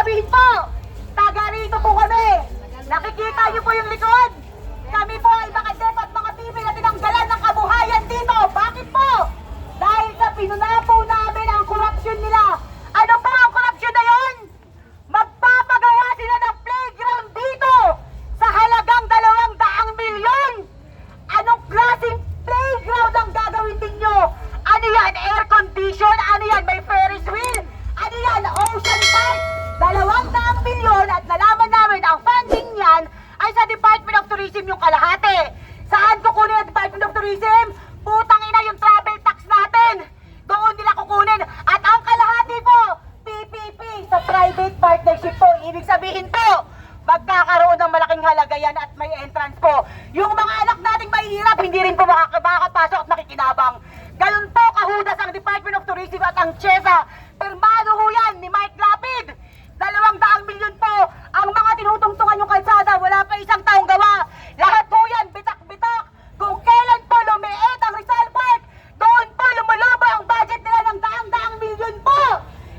sabihin po, taga rito po kami. Nakikita niyo po yung likod. Kami po ay mga dep at mga TV na tinanggalan ng kabuhayan dito. Bakit po? Dahil sa pinunapo namin ang korupsyon nila. Ano po ang korupsyon na yun? Magpapagawa sila ng playground dito sa halagang 200 milyon. Anong klaseng playground ang gagawin ninyo? Ano yan? Air condition? Ano yan? May Ferris wheel? Ano yan? Ocean Park? 200 milyon at nalaman namin ang funding niyan ay sa Department of Tourism yung kalahati. Saan kukunin ang Department of Tourism? Putang ina yung travel tax natin. Doon nila kukunin. At ang kalahati po, PPP sa private partnership po. Ibig sabihin po, magkakaroon ng malaking halaga yan at may entrance po. Yung mga anak nating mahihirap, hindi rin po makakapasok at makikinabang. Ganun po kahudas ang Department of Tourism at ang CHESA. Permado ho yan ni Mike Lapid. 200 milyon po ang mga tinutungtungan yung kalsada. Wala pa isang taong gawa. Lahat po yan, bitak-bitak. Kung kailan po lumiit ang Rizal Park, doon po lumalobo ang budget nila ng daang-daang milyon po.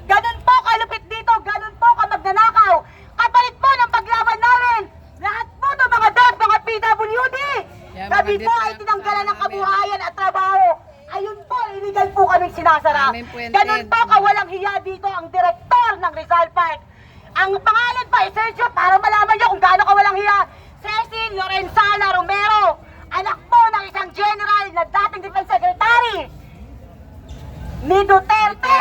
Ganun po kalupit dito, ganun po kamagnanakaw. Kapalit po ng paglaban namin. Lahat po ng mga DEP, mga PWD. Kami po ay tinanggalan ng kabuhayan at trabaho. Ayun po, illegal po kaming sinasara. Ganun po kawalang hiya dito ang direktor ng Rizal Park. Ang pangalan pa, Sergio, para malaman nyo kung gaano kawalang hiya, Cecil Lorenzana Romero, anak po ng isang general na dating defense secretary ni Duterte.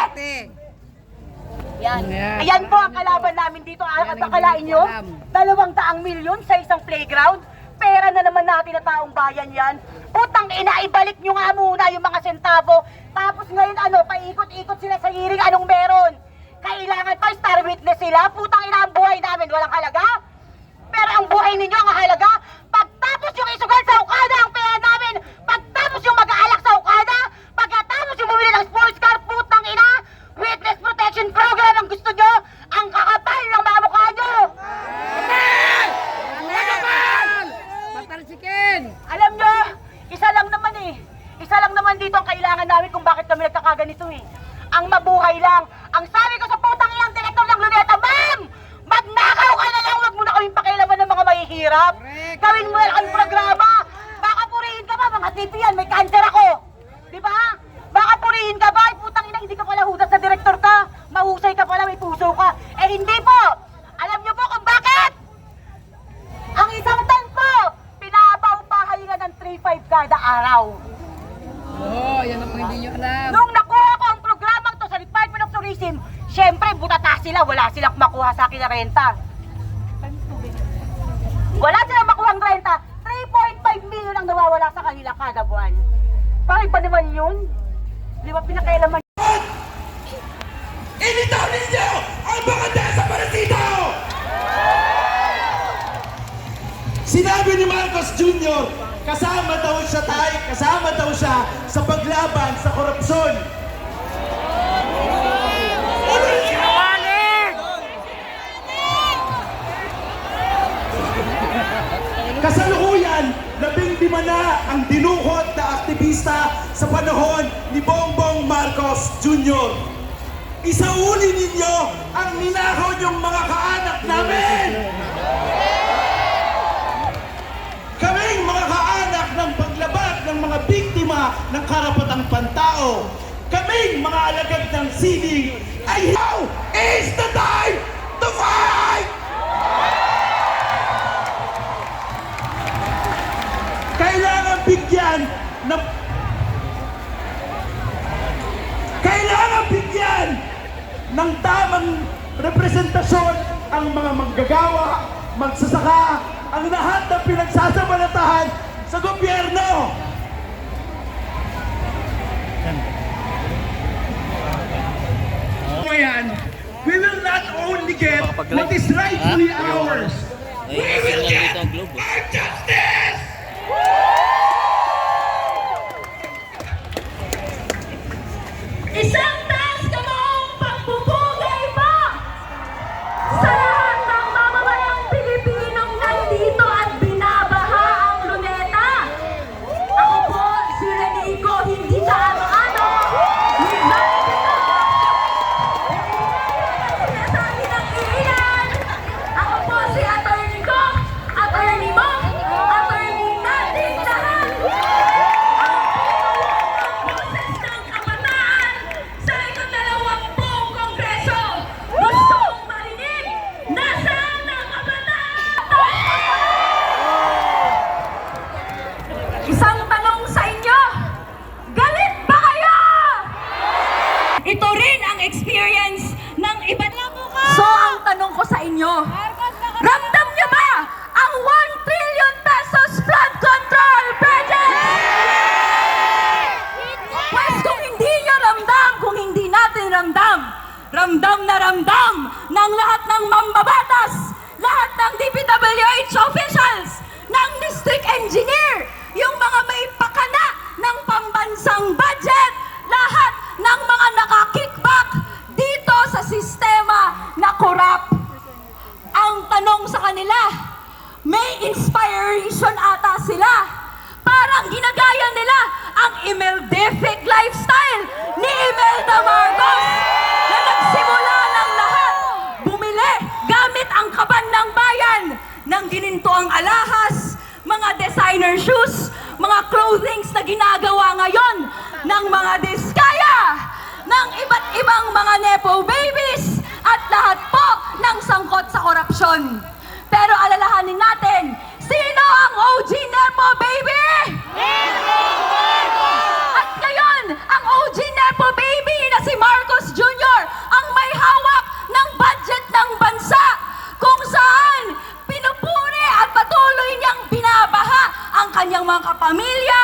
Yan. Ayan po ang kalaban namin dito. At akalain nyo, 200 milyon sa isang playground. Pera na naman natin na taong bayan yan. Putang ina, ibalik nyo nga muna yung mga sentabo. Tapos ngayon paikot-ikot sila sa hearing, anong meron? Kailangan pa star witness sila. Putang ina, ang buhay namin walang halaga. Pero ang buhay ninyo ang halaga. Pagtapos yung isugal sa Okada ang pera namin. Pagtapos yung mag-aalak sa Okada. Pagkatapos yung bumili ng sports car, putang ina. Witness protection program ang gusto nyo. Ang kakapal ng mga mukha nyo. Alam nyo, isa lang naman dito ang kailangan namin kung bakit kami nagkakaganito eh. Ang mabuhay lang. Ang sabi ko sa putang inang direktor ng Luneta, ma'am! Magnakaw ka na lang, wag mo na kaming pakialaman ng mga mahihirap. Gawin mo na lang ang programa. Baka purihin ka ba, mga tipi yan, may cancer ako. Di ba? Baka purihin ka ba, ay putang ina, hindi ka pala hudas na direktor ka. Mahusay ka pala, may puso ka. Eh hindi po! Alam nyo po kung bakit? Ang isang tan po, pinapaupahalingan ng 3-5 kada araw. Yan ang hindi nyo alam. Nung nakuha ko ang programang to sa Department of Tourism, syempre butata sila, wala silang makuha sa akin na renta. Wala silang makuha ang renta. 3.5 million ang nawawala sa kanila kada buwan. Bakit ba naman yun? Di ba pinakailaman? Initaw ninyo ang mga desaparecido! Sinabi ni Marcos Jr., kasama daw siya sa paglaban sa korupsyon. Kasalukuyan, 15 na ang dinuhot na aktivista sa panahon ni Bongbong Marcos Jr. Isauli ninyo ang ninakaw niyong mga kaanak namin! Kaming mga kaanak ng paglabag ng mga biktima ng karapatang pantao, kaming mga alagad ng sining, ay now is the time to fight! Kailangan bigyan ng tamang representasyon ang mga manggagawa, magsasaka, ang lahat ng pinagsasabalatahan sa gobyerno. We will not only get what is rightfully ours, we will get our justice! Isang taas kamong pagpupugay pa sa lahat ng mamamayang Pilipinong nandito at binabaha ang Luneta. Ako po, si Renico, hindi ka ano-ano. Sinasabi ng iilan. ng iba't So ang tanong ko sa inyo, ramdam niyo ba ang 1 trillion pesos flood control project? Pues kung hindi niyo ramdam, kung hindi natin ramdam, ramdam na ramdam ng lahat ng mambabatas, lahat ng DPWH officials, ng district engineer, yung mga may pakana ng pambansang budget, lahat ng mga nakakickback dito sa sistema na korap. Ang tanong sa kanila, may inspiration ata sila. Parang ginagaya nila ang Imeldefic lifestyle ni Imelda Marcos na nagsimula ng lahat. Bumili gamit ang kaban ng bayan ng ginintoang alahas, mga designer shoes, mga clothings na ginagawa ngayon ng mga diskaya, ng iba't ibang mga nepo babies, at lahat po ng sangkot sa korupsyon. Pero alalahanin natin, sino ang OG nepo baby? At ngayon, ang OG nepo baby na si Marcos Jr. ang may hawak ng budget ng bansa, kung saan pinupuri at patuloy niyang binabaha ang kanyang mga kapamilya,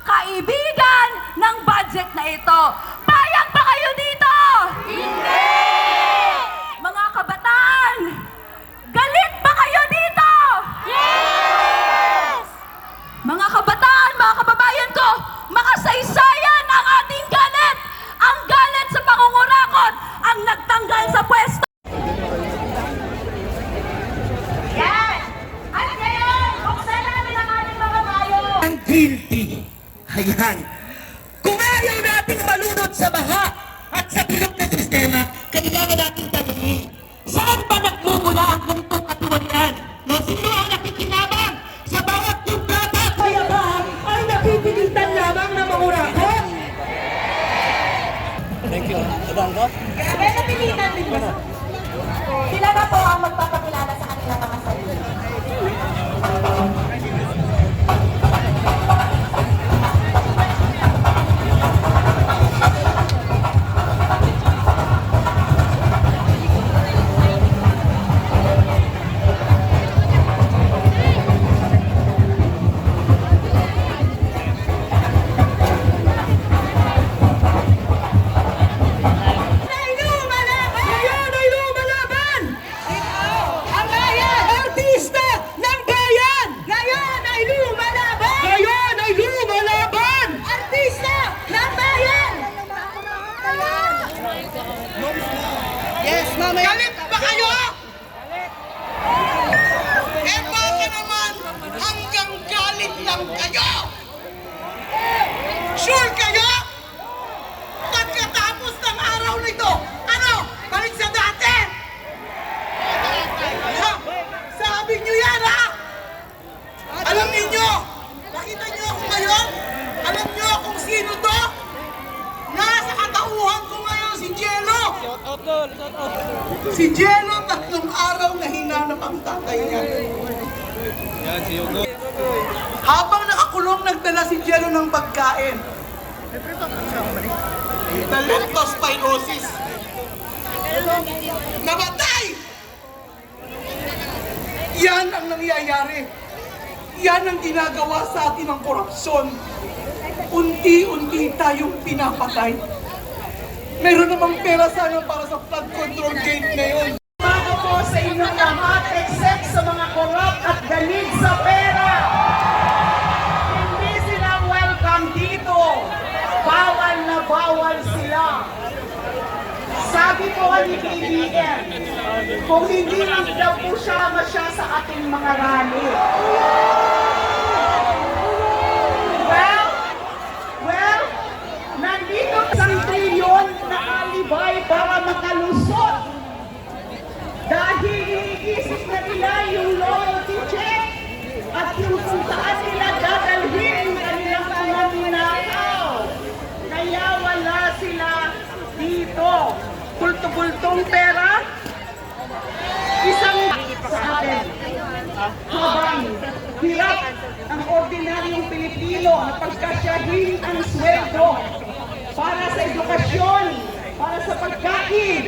kaibigan ng budget na ito. Payag ba kayo dito? Hindi! Mga kabataan, galit ba kayo dito? Yes! Mga kabataan, mga kababayan ko, makasaysayan ang ating galit. Ang galit sa pangungurakot, ang nagtanggal sa pwesto. Yan! At ngayon, buksan natin ang ating mga bayo. Ang guilty. Ayan. Kung ayaw nating malunod sa baha at sa bilog na sistema, kailangan nating tanungin, saan ba nagmumula ang ganitong katuwalian? No, sino ang nakikinabang sa bawat yumbata at payabahan ay napipilitan lamang na mangurakot? Kaya napilitan din mo. Sila na po ang magpapakilala sa kanilang mga sarili. Ngayon ay lumalaban! Ang bayan! Artista ng bayan! Ngayon ay lumalaban! Ngayon ay lumalaban! Artista ng bayan! Galit ba kayo? Eh bakit naman hanggang galit lang kayo? Sure kayo? Pagkatapos ng araw nito, ano? Balik sa dati! Ha? Sabi nyo yan, ha? Alam ninyo? Nakita nyo ako ngayon? Alam nyo kung sino to? Nasa katauhan ko ngayon si Jello! Si Jello, 3 araw na hinanap ang tatay niya. Habang nakakulong, nagdala si Jello ng pagkain. The leptospirosis. Namatay! Yan ang nangyayari. Yan ang ginagawa sa atin ng korupsyon. Unti-unti tayong pinapatay. Meron namang pera sana para sa flood control gate ngayon. Bago po sa inyong lahat, except sa mga korap at galit sa pera. Hindi sila welcome dito. Bawal na bawal sila. Sabi po ni PBM, kung hindi lang daw po siya sa ating mga rally. Well, nandito 1 trilyon na alibay para makalusot. Dahil iniisip na nila yung loyalty check at yung kung saan nila dadalhin yung kanilang mga ninakaw. Kaya wala sila dito. Bulto-bultong pera, isang sa atin. Habang hirap ang ordinaryong Pilipino na pagkasyahin ang sweldo para sa edukasyon, para sa pagkain,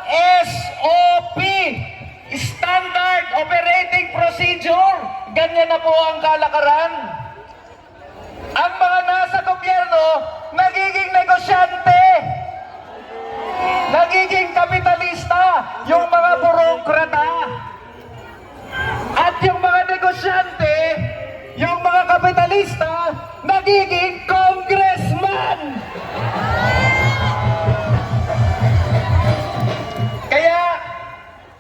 SOP, Standard Operating Procedure. Ganyan na po ang kalakaran. Ang mga nasa gobyerno, nagiging negosyante, nagiging kapitalista, yung mga burokrata. At yung mga negosyante, yung mga kapitalista, nagiging congressman. Kaya,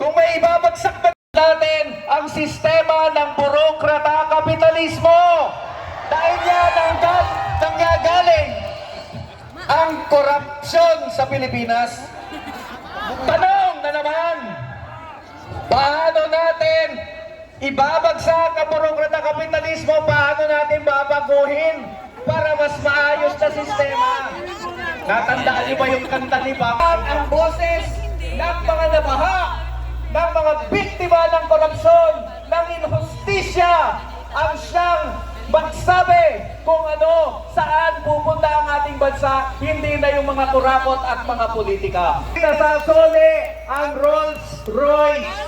kung may ibabagsak ba natin ang sistema ng burokrata kapitalismo, dahil yan ang nangyagaling ang korupsyon sa Pilipinas. Tanong na naman, paano natin ibabagsak ang burokrata kapitalismo? Paano natin babaguhin para mas maayos na sistema? Natandaan niyo ba yung kanta ni Bang? Ang boses ng mga nabaha, ng mga biktima ng korupsyon, ng inhustisya, ang siyang magsabi kung ano, saan pupunta ang ating bansa, hindi na yung mga kurakot at mga politika. Nasasoli ang Rolls Royce,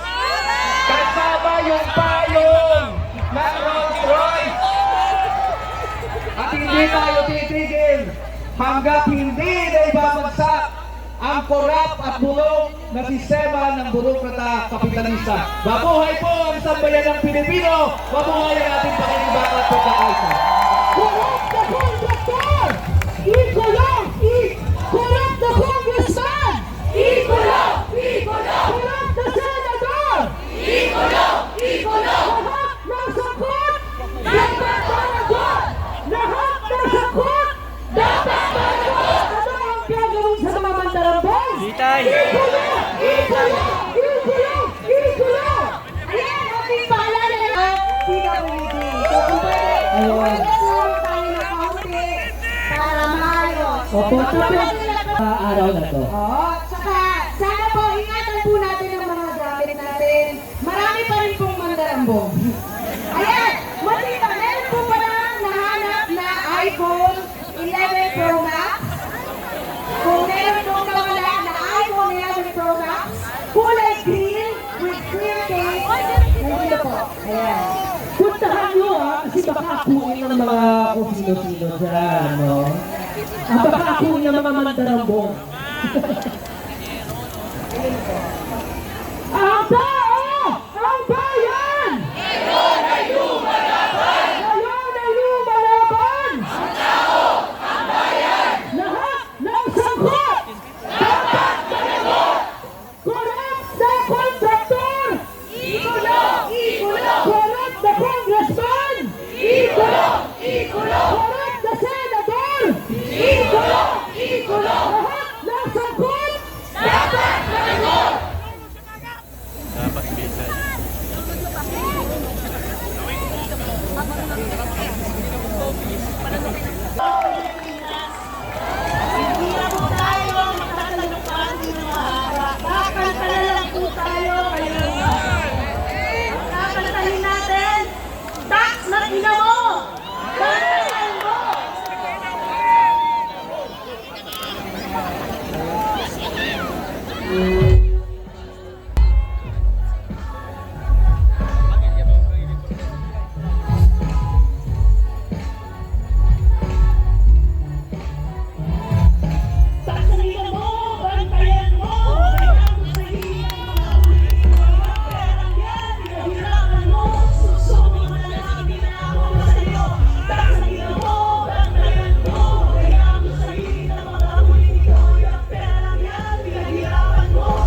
kasama yung payong ng Rolls Royce. At hindi tayo titigil hanggat hindi na ibabagsak ang korap at bulong na sistema ng burokrata kapitalista. Mabuhay po ang sambayan ng Pilipino! Mabuhay ang ating pakikibaka at pagkakaisa! Corrupt the conductor! Ikulong! Corrupt the congressman! Ikulong! Corrupt the senator! Ikulong! Lahat ng sakot! Dapat managot! Lahat ng sakot! Dapat managot! Ano ang gagawin sa mga mandarambong? Ikulong! Ayan, ating paalala na PWD. So, kung pwede, magkasama tayo ng kaunti para maayos. Opo, araw na to. Oo, tsaka sana po, ingatan po natin ang mga gamit natin. Marami pa rin pong mandarambong. Ayan, matita, meron po palang nahanap na iPhone 11 Pro Max. Kung meron po nawala na iPhone 11 Pro Max, kulay green with clear case, nandito po. Ayan. Puntahan nyo kasi baka akuin ng mga kung sino-sino dyan, no? Baka akuin ng mga mandarambong. Ang tao! Ang bayan! Ngayon ay lumalaban! Ang tao! Ang bayan! Lahat ng sangkot! Dapat managot! Corrupt the contractor! Corrupt the congressman! Corrupt the senator! Lahat ng sangkot! Dapat managot! Kakantahin po tayo ngayon. Kakantahin natin, tax na ina mo! Kakantahin mo! Tax na ina mo! Bantayan mo! Kayang sa iyo mga politiko. Perang yan, pinahirapan mo. Susunod na lang ginawa mo sa iyo. Tax na ina mo! Bantayan mo! Kayang sa iyo mga politiko. Perang yan, pinahirapan mo.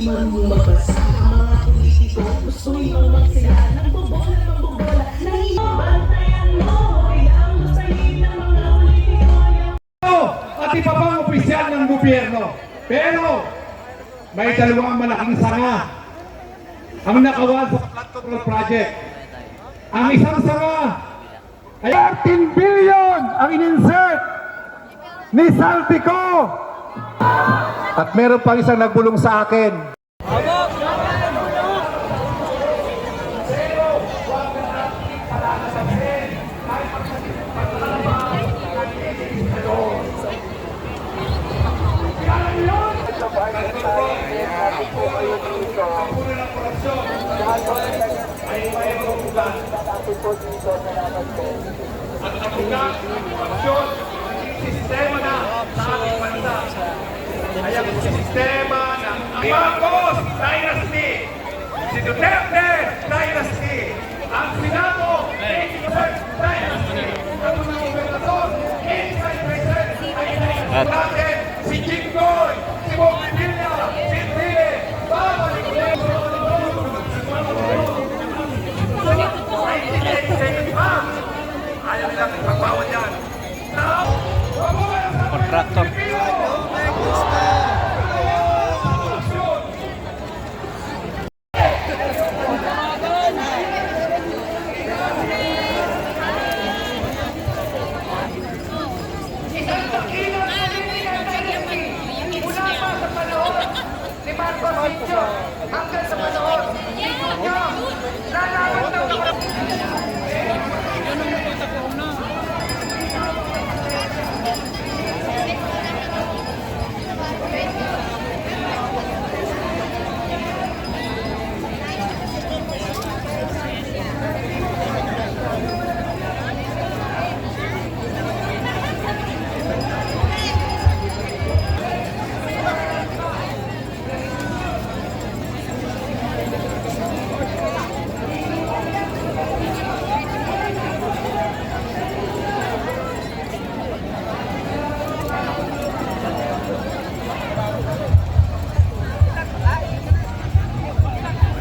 marunong magbasa. Ang mga politiko, gusto'y mangmang sila. Nagbobola, magbobola, bantayan mo, kaya ang gustahin ng mga politiko. At iba pang opisyal ng gobyerno. Pero may dalawang malaking sanga ang nakawan sa flood control project. Ang isang sanga ay 13 billion ang in-insert ni Saltico. At meron pang isang nagbulong sa akin. Sistema na sa ating bansa ay ang sistema ng Marcos Dynasty, si Duterte Dynasty, ang Senado Dynasty, ang mga gobernador, inside president ay natin si Jinggoy, si Bong Revilla, si Tile, babalik ulit. Ayaw nilang ipagbawan yan. Kontraktor.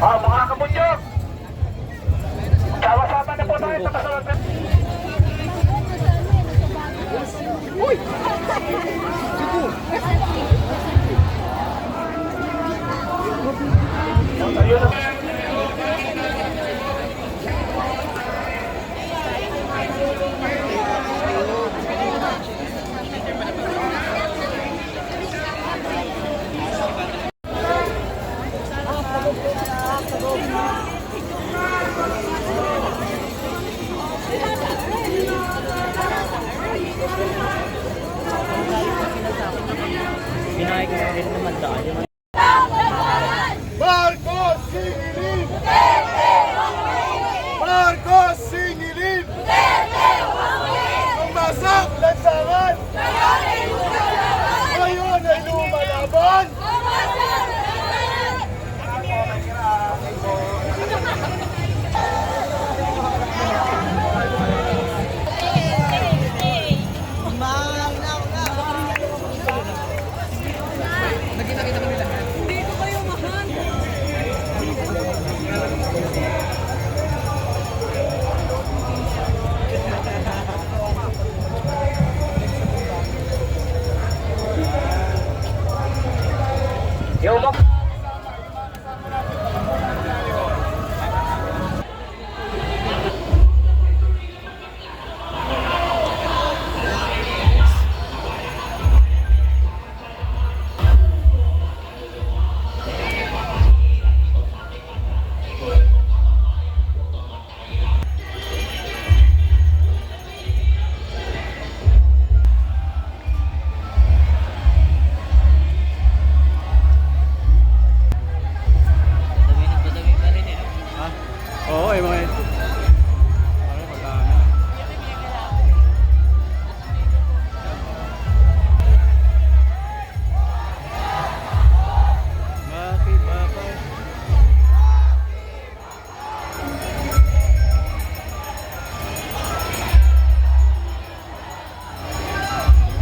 Mga kabunyog, kawasapan na po tayo sa kasunod na... Marcos Singilin! Marcos Singilin! Pumasok lansangan! Ngayon ay lumalaban!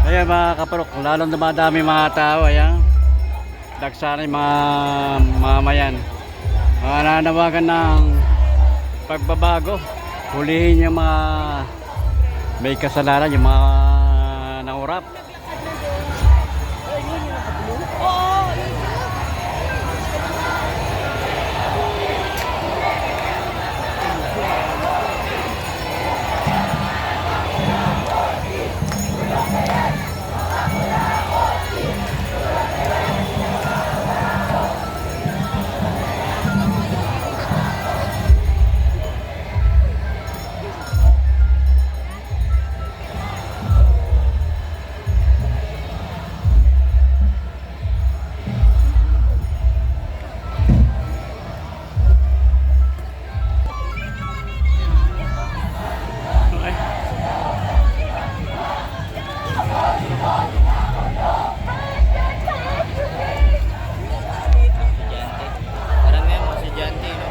Ayan mga kaparok, lalong dumadami mga tao. Ayan, daksanan yung mga mamayan. Nananawagan ng pagbabago. Hulihin yung mga may kasalanan, yung mga naurap. Parang yan, mga estudyante, no?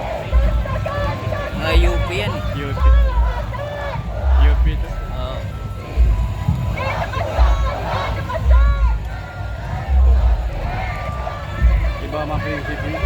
Mga UP yan. UP. UP to. Oo. Iba mga prinsipyo.